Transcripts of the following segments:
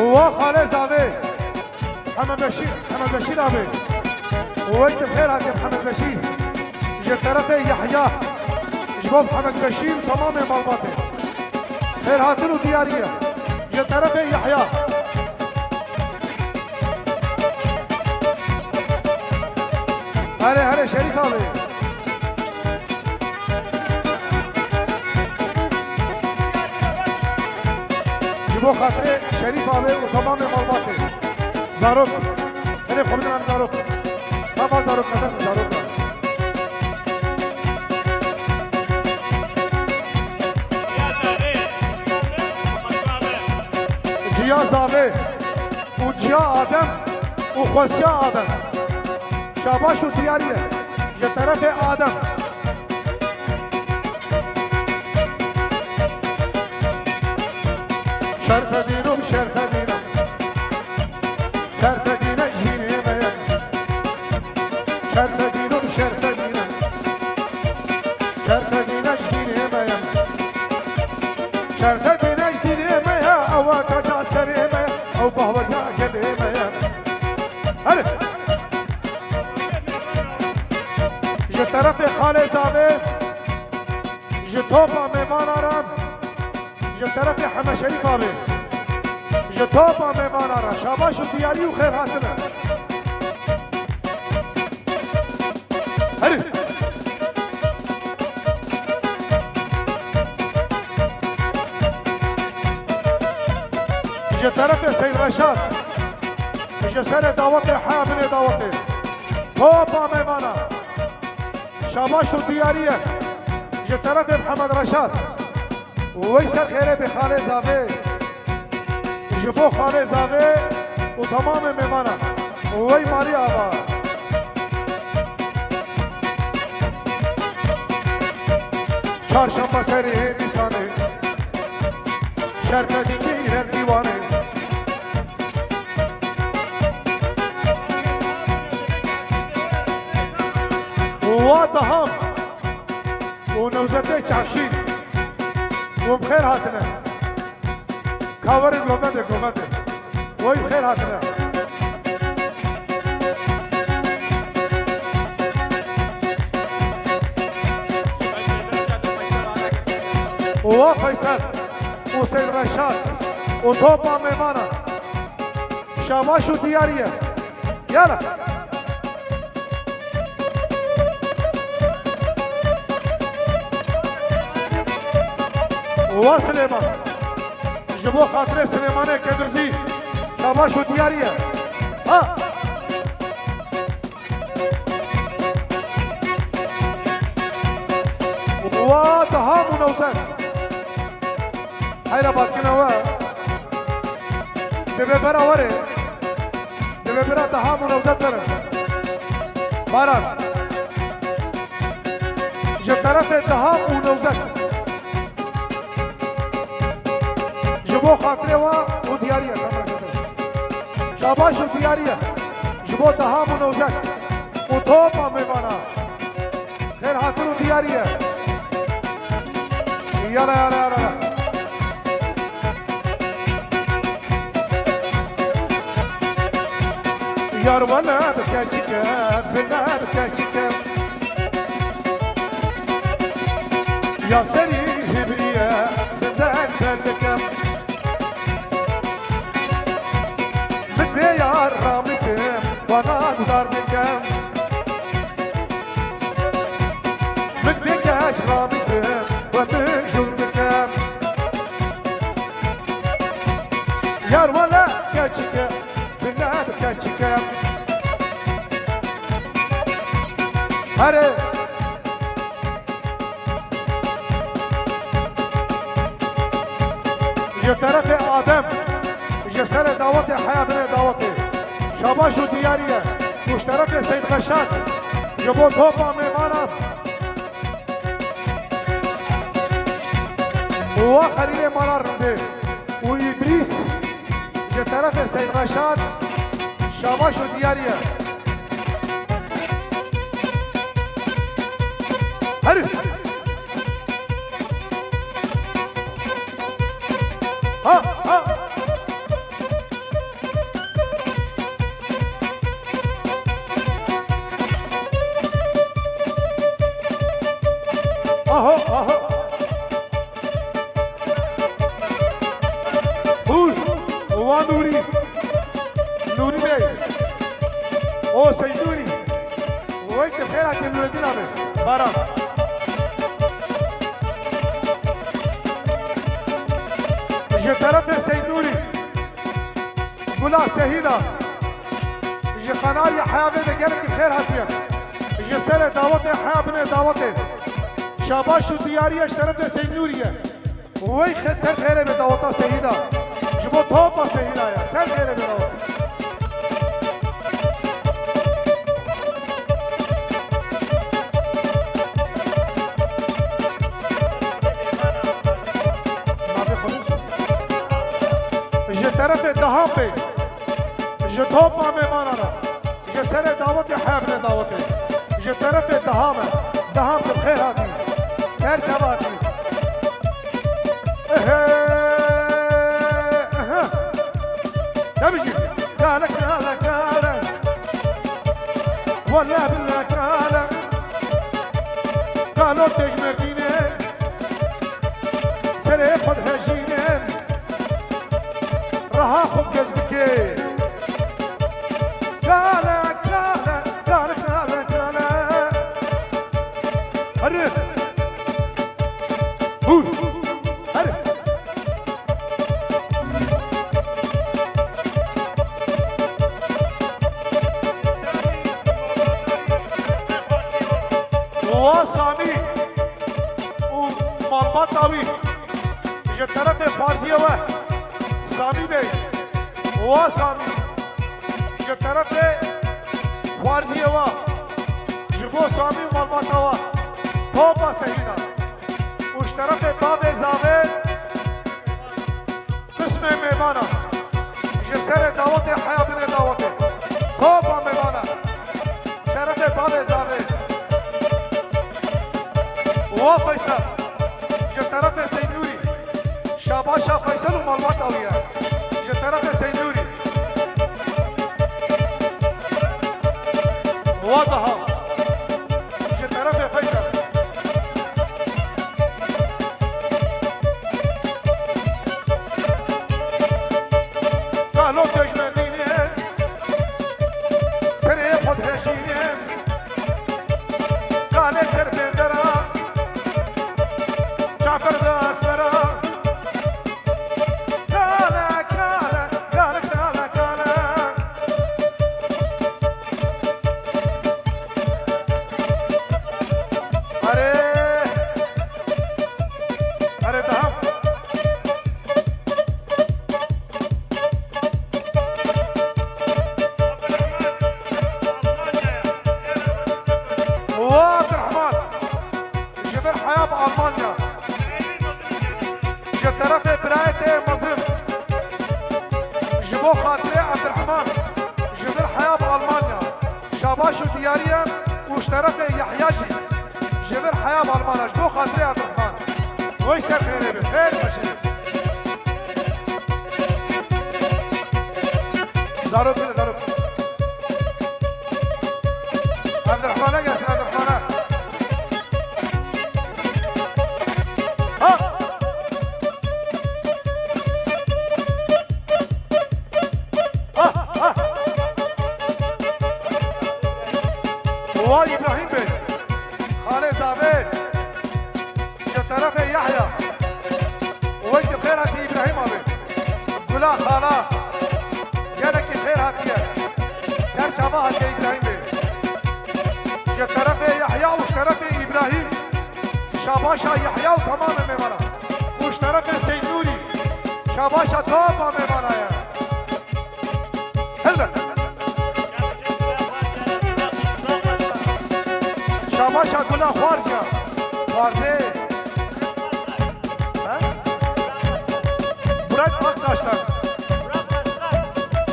وخاله زاوي محمد بشير أبي وويت بخير هاتي محمد بشير جي طرف يحيى جباب محمد بشير تمام مالباته خير هاتلو ديارية جي طرف يحيى هلا شريف أبي جبو خاطري شريف أبي وتمام مالباته زاروك هني خبرنا عن زاروك ما زاروك قدر زاروك جيا زاوي وجيا آدم وخوسيا آدم شاباش وتياريه جطرف آدم شرف دينم شرف دينم شرف دينم جيني بيان شرف دينم شرف دينم شرف دينم جيني بيان شرف دينم جيني بيان أو تجاسري بيان أو بهوة جاكبي بيان هلا جطرف خالي زاوي جطوبة ميمان آرام جطرف حما شريف آبي جطوبة ميمان آرام شاباش ودياري وخير هاتنا هري جطرف سيد رشاد جسر دعوتي حامل دعوتي توبة ميمان آرام شاباش وديارية جطرف محمد رشاد ويسر خيره بخالي زاوي جبو خالي زاوي وتمام ميمانا وي ماري آبا چارشنبه سری نیسانه شرکتی که ایران دیوانه وادهم ونوزته چافشین وبخير هاتنا كاور الجومنده وي بخير هاتنا وفيصل وسيد رشاد وطوبة ميمانة شاماش وديارية يلا وسليمان جبو خاطر سليمانه كدرزي شاباش ودياريه ها ودهام ونوزن هاي رباط كنوا دبي برا وري دبي برا دهام ونوزن برا باران جطرف دهام ونوزن جبو خاطره و دياريه شاباش ودياريه جبو دهام ونوزن وطوبة ميمانا خير هاتون ودياريه يلا يار ولا بكاكيك بلا بكاكيك يا سري هبريه بدك تلكم يا رامسم وناس دار منكم متبقاش رامسم وتجون منكم يار ولا كاتشكم بلاد كاتشكم هري جترف آدم جسر دعوتي حياة بني دعوتي شاباش وديارية مشترك سيد غشاد جبو توبة ميمانا وخليل منار رمبي وإدريس جترف سيد غشاد شاباش وديارية هري ها نوری نوری بی او سید نوری وقت بخیر حکیم نوردین آبی بارا جه طرف سید نوری گلا شهیدا جه قنال يحيى بن جرك بخير هاتيا جه سر دعوت يحيى بن دعوت شاباش ودياريه طرف سید نوریه وای سر خیره به دعوتا سیدا جبو توپا سیدا یا سر خیره به دعوتا جه طرف دهام بی جه توپا میمانا را جه سر دعوت حبن دعوت جه طرف دهام دهام بخیر هاتی سر شباتی نبجي قالك قالك قالك والله بالله قالك قالوا تجمرتيني سري خد هجيني راح اخذ قصدك قالك قالك قالك قالك قالك هرب قول واسامي ومالبات طاوي جه طرف فارزيه و سامي بي واسامي جه طرف فارزيه و جبو سامي ومالبات طاوا توبا سيدا وش طرف باب زاوي قسم ميمانا جه سر دعوت حياة بن دعوت توبا ميمانا طرف باب زاوي وفيصل جه طرف سید نوری شاباشا فیصل و معلومات آویه جه طرف سید نوری واضحه جه طرف فیصل قالوا تجمديني تري خد هشيني قال سر بندرا جعفر ذا اسمرا كالا كالا كالا كالا كالا اري دهم وعبد الرحمن جبر حياة بألمانيا جه طرف برايت مظم جبو خاطري عبد الرحمن جبر حياة بألمانيا شاباش وديارية وش طرف يحياجي جبر حياة بألمانيا جبو خاطري عبد الرحمن ويسر خيري بخير مشي زارو بنا زارو عبد الرحمن اجلس عبد الرحمن واي ابراهيم بي خالد زاويد جه طرف يحيى وانت بخير هاتي ابراهيم ابي عبدالله خاله يانك بخير هاتي سر شابه هاتي ابراهيم بي جه طرف يحيى وش طرف ابراهيم شاباشا يحيى وتمام ميمانا وش طرف سيد نوري شاباشا توبا ميمانا يا هلا شاباشا قلنا خوارزيا خوارزي Murat Aktaş'tan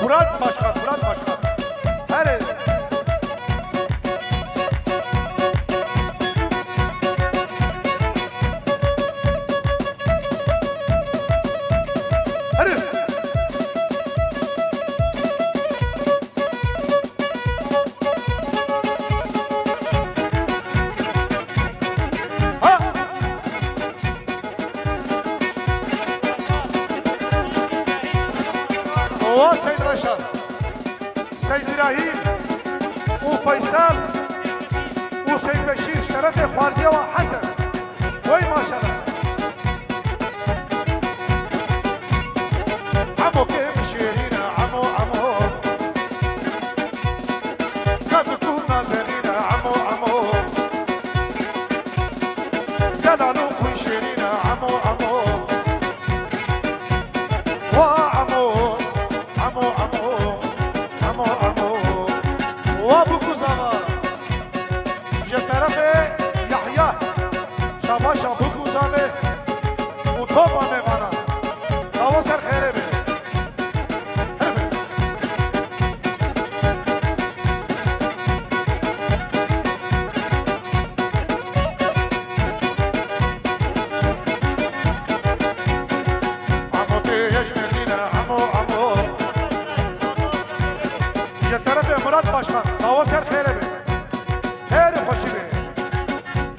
Murat Başkan Hadi hadi سيد رشاد سيد إبراهيم وفيصل وسيد بشير شرف خوارزية وحسن وي ما شاء الله عمو كيف شيرين عمو قد كنا زنين عمو قالوا خوي شيرين عمو وابو كوزاوا جترف يحيى شاباش ابو كوزاوا وطوبا ميمانا داو سر خيره بي عمو تيج مدينة عمو جترف مراد باشخان داو سر خيره بي خير خوشي بي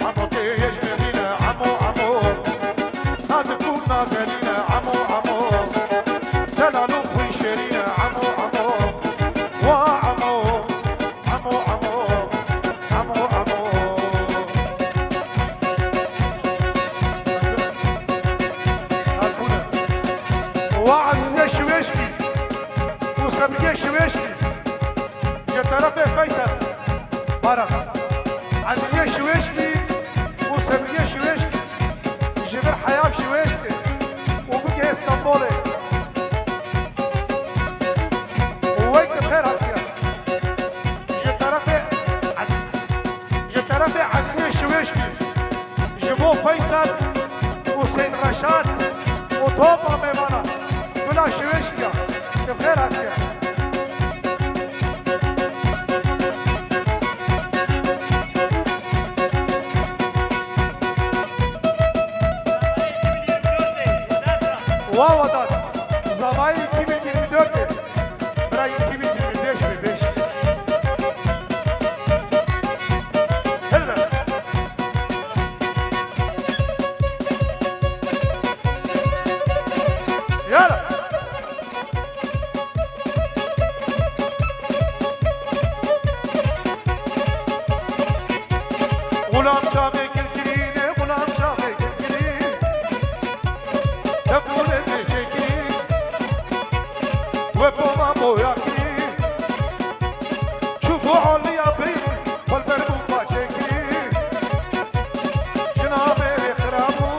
عمو تيج مدينة عمو نازكون نازلين عمو دلالو خوي شيرين عمو وعمو وعزيزي شويشكي وسبكي شويشكي جترف فيصل بارك عزيزي شويشكي وسبكي شويشكي جبر حياة شويشكي وبقي اسطنبولي وويك بخير هاتيا جترف عزيزي شويشكي جبو فيصل وسيد رشاد وطوبا ميمانا بلا شويشكي بخير هاتيا واو داد زمای 2024 برای 2025 به 5 هلا يلا غلام شامي كلكلين غلام شامي كلكلين تقول شكلي وبوما بوياكي شوفوا علي بين والبرد فاشكي جنابي خرابو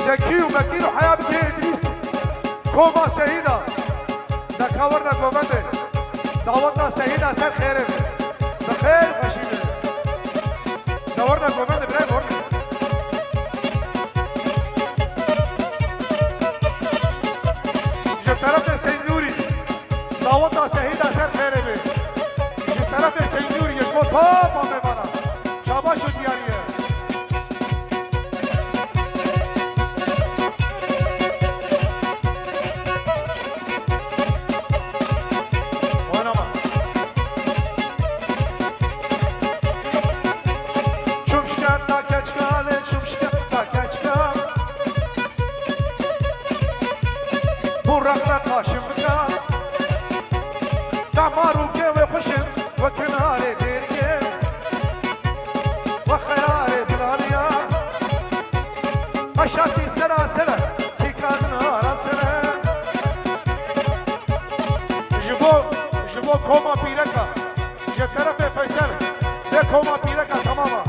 زكي ومكي وحياة بكي إدريس كوما سيدة دكاورنا قومنده دعوتنا سيدة سر خيره بخير خشيبه دورنا قومنده براي بورنا طرف سنجوري دعوتنا سيدة سر خيره به طرف سنجوري يشمو طابا ميمانا شاباشو دياريه كوما بيركا يا طرف فيصل ده كوما بيركا تماما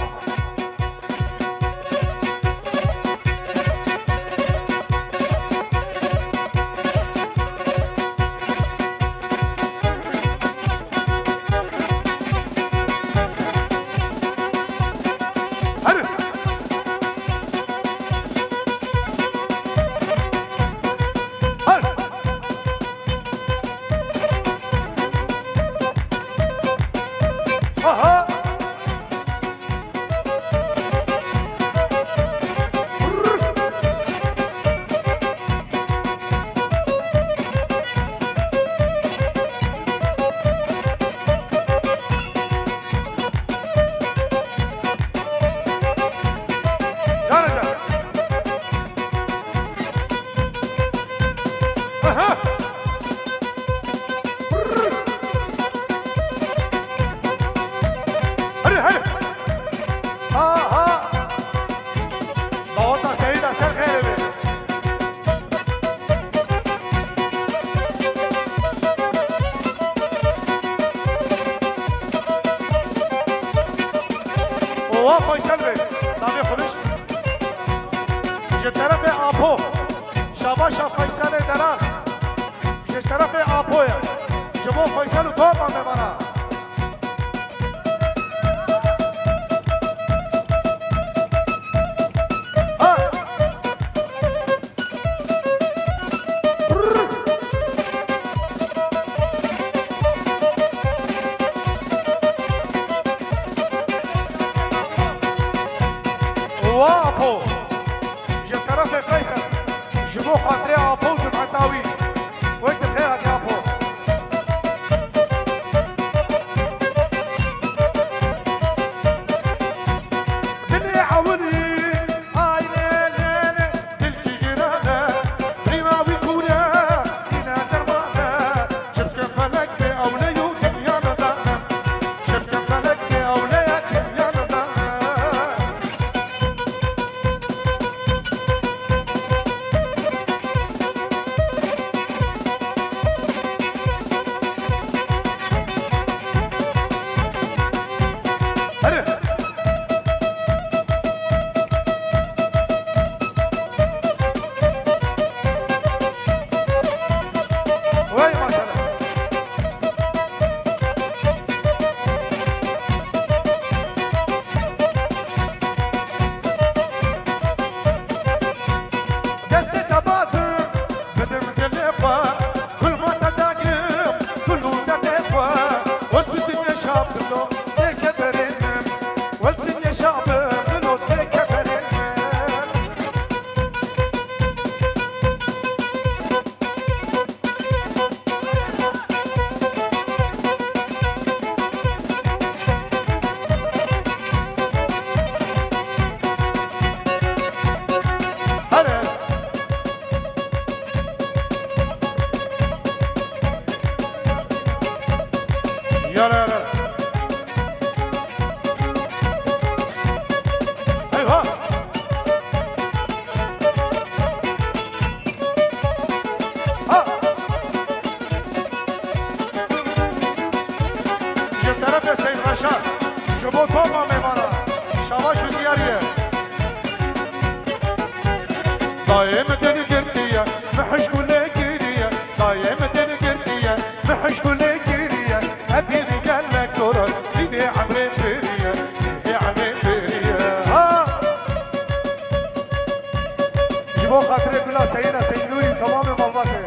فيصل وطوبة مبانا وابو جا طرف فيصل جبو خاطري ابو جمعتاوي وانت بخيرك يا ابو دنيا عوني هاي ليلة تلقي جيرانة بريما ويكونا دينا درمانة شفت كم فلك بأولي ودنيا نظامة شفت كم فلك بأولي دنيا نظامة وين ما شاء الله دست تبادر بدم تلفا كل ما تداقم كله تلفا واسبت يا شاب له ليك برنم واسبت يا شاب له ليك برنم هلا يلا يلا ايوه ها جب طرف سيد رشاد جبو توما ميمانا شواش دياريه دايم دنقرنية محش كل كيرية دايم دنقرنية محش كل كيرية أبي قال لك صورة بيدي عمري بيرية بيدي عمري بيرية ها جيبو خاطري بلا سيدة سيد نوري تمام مالباتي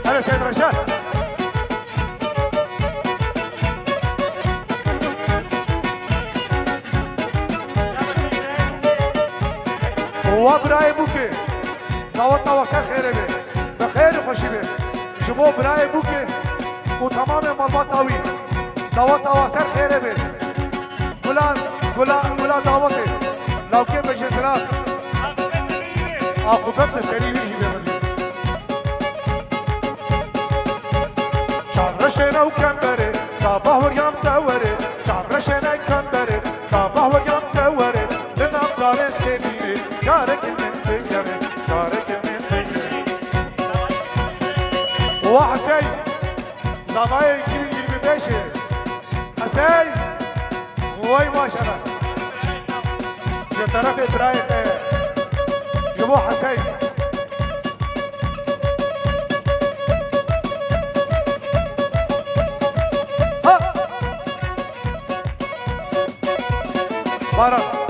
هلا سيد رشاد وبراي بوكي دعوتنا وخير خير به بخير خوشي به جبو براي بوكي وتمام مالبات طاوي دعوتنا وخير خير به ولا دعوتي لو كيف بجزرات اخوكم تسريبي جيبه شعرشنا وكمبري طابه وريام توري شعرشنا كمبري طابه وريام توري لنام دار سيدي كارك من فكري كارك من فكري وحسين زباي كيلو بيشي حسين وي ما شاء الله جو طرف ابراهيم جبو حسين بارك